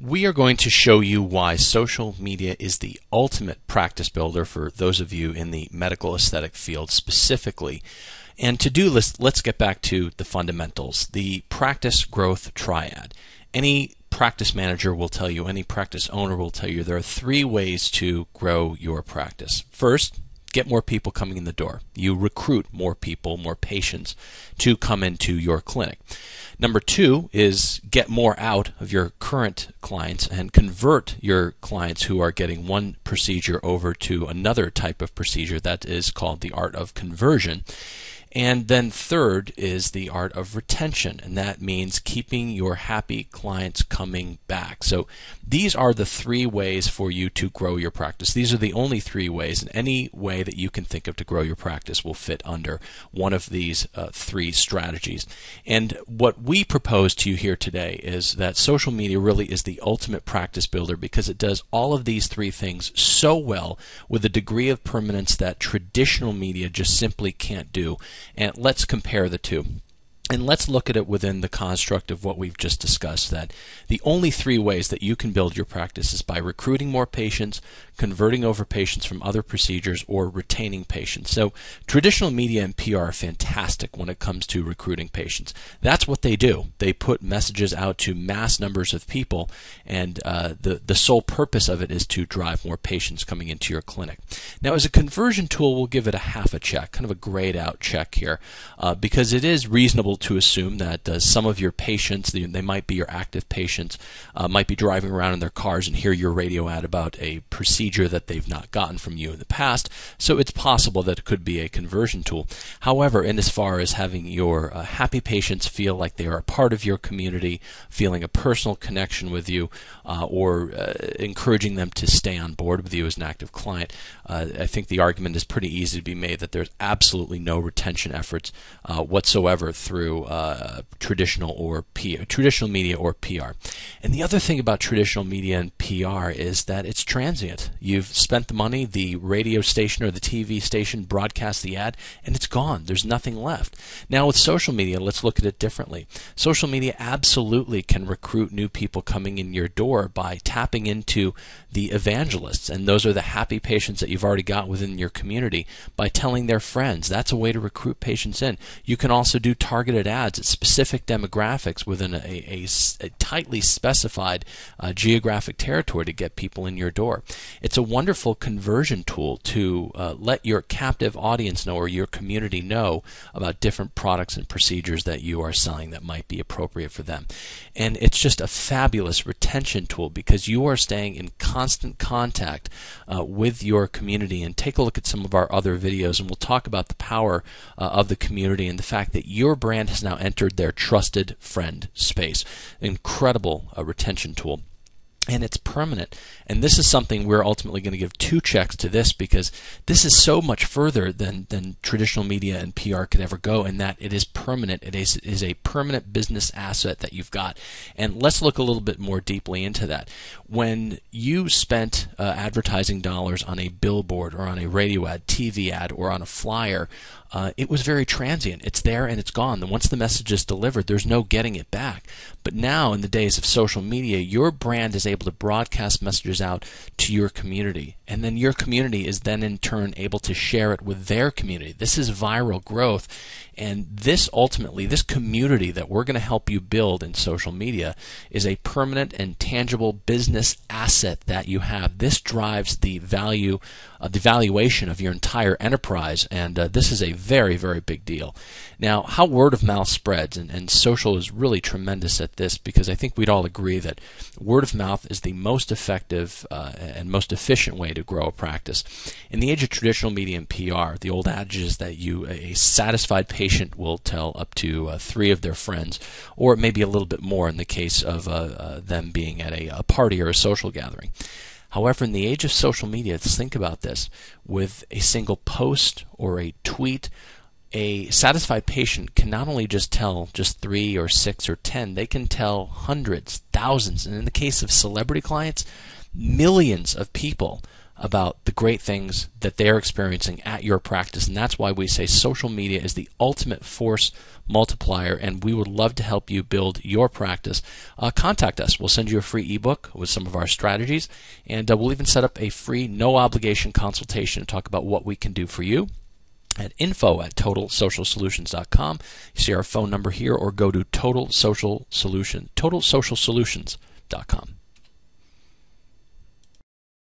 We are going to show you why social media is the ultimate practice builder for those of you in the medical aesthetic field specifically. And to do this, let's get back to the fundamentals, the practice growth triad. Any practice manager will tell you, any practice owner will tell you there are three ways to grow your practice. First, get more people coming in the door. You recruit more people, more patients to come into your clinic. Number two is get more out of your current clients and convert your clients who are getting one procedure over to another type of procedure. That is called the art of conversion. And then third is the art of retention, and that means keeping your happy clients coming back. So these are the three ways for you to grow your practice. These are the only three ways, and any way that you can think of to grow your practice will fit under one of these three strategies. And what we propose to you here today is that social media really is the ultimate practice builder because it does all of these three things so well with a degree of permanence that traditional media just simply can't do. And let's compare the two. And let's look at it within the construct of what we've just discussed, that the only three ways that you can build your practice is by recruiting more patients, converting over patients from other procedures, or retaining patients. So traditional media and PR are fantastic when it comes to recruiting patients. That's what they do. They put messages out to mass numbers of people, and the sole purpose of it is to drive more patients coming into your clinic. Now, as a conversion tool, we'll give it a half a check, kind of a grayed out check here, because it is reasonable to assume that some of your patients, they might be your active patients, might be driving around in their cars and hear your radio ad about a procedure that they've not gotten from you in the past. So it's possible that it could be a conversion tool. However, in as far as having your happy patients feel like they are a part of your community, feeling a personal connection with you, or encouraging them to stay on board with you as an active client, I think the argument is pretty easy to be made that there's absolutely no retention efforts whatsoever through traditional media or PR. And the other thing about traditional media and PR is that it's transient. You've spent the money, the radio station or the TV station broadcasts the ad, and it's gone. There's nothing left. Now with social media, let's look at it differently. Social media absolutely can recruit new people coming in your door by tapping into the evangelists, and those are the happy patients that you've already got within your community, by telling their friends. That's a way to recruit patients in. You can also do targeted ads at specific demographics within a tightly specified geographic territory to get people in your door. It's a wonderful conversion tool to let your captive audience know, or your community know, about different products and procedures that you are selling that might be appropriate for them. And it's just a fabulous retention tool because you are staying in constant contact with your community. And take a look at some of our other videos, and we'll talk about the power of the community and the fact that your brand has now entered their trusted friend space. Incredible retention tool. And it's permanent. And this is something we're ultimately going to give two checks to this, because this is so much further than traditional media and PR could ever go, in that it is permanent. It is a permanent business asset that you've got. And let's look a little bit more deeply into that. When you spent advertising dollars on a billboard or on a radio ad, TV ad, or on a flyer, it was very transient. It's there and it's gone. And once the message is delivered, there's no getting it back. But now, in the days of social media, your brand is able to broadcast messages out to your community, and then your community is then in turn able to share it with their community. This is viral growth, and this ultimately, this community that we're going to help you build in social media is a permanent and tangible business asset that you have. This drives the value, the valuation of your entire enterprise, and this is a very, very big deal. Now, how word of mouth spreads, and social is really tremendous at this, because I think we'd all agree that word of mouth is the most effective and most efficient way to grow a practice. In the age of traditional media and PR, the old adage is that a satisfied patient will tell up to 3 of their friends, or maybe a little bit more in the case of them being at a party or a social gathering. However, in the age of social media, let's think about this. With a single post or a tweet, a satisfied patient can not only just tell just 3 or 6 or 10, they can tell hundreds, thousands, and in the case of celebrity clients, millions of people about the great things that they're experiencing at your practice. And that's why we say social media is the ultimate force multiplier, and we would love to help you build your practice. Contact us. We'll send you a free ebook with some of our strategies, and we'll even set up a free, no-obligation consultation to talk about what we can do for you at info@totalsocialsolutions.com. You see our phone number here, or go to totalsocialsolutions.com.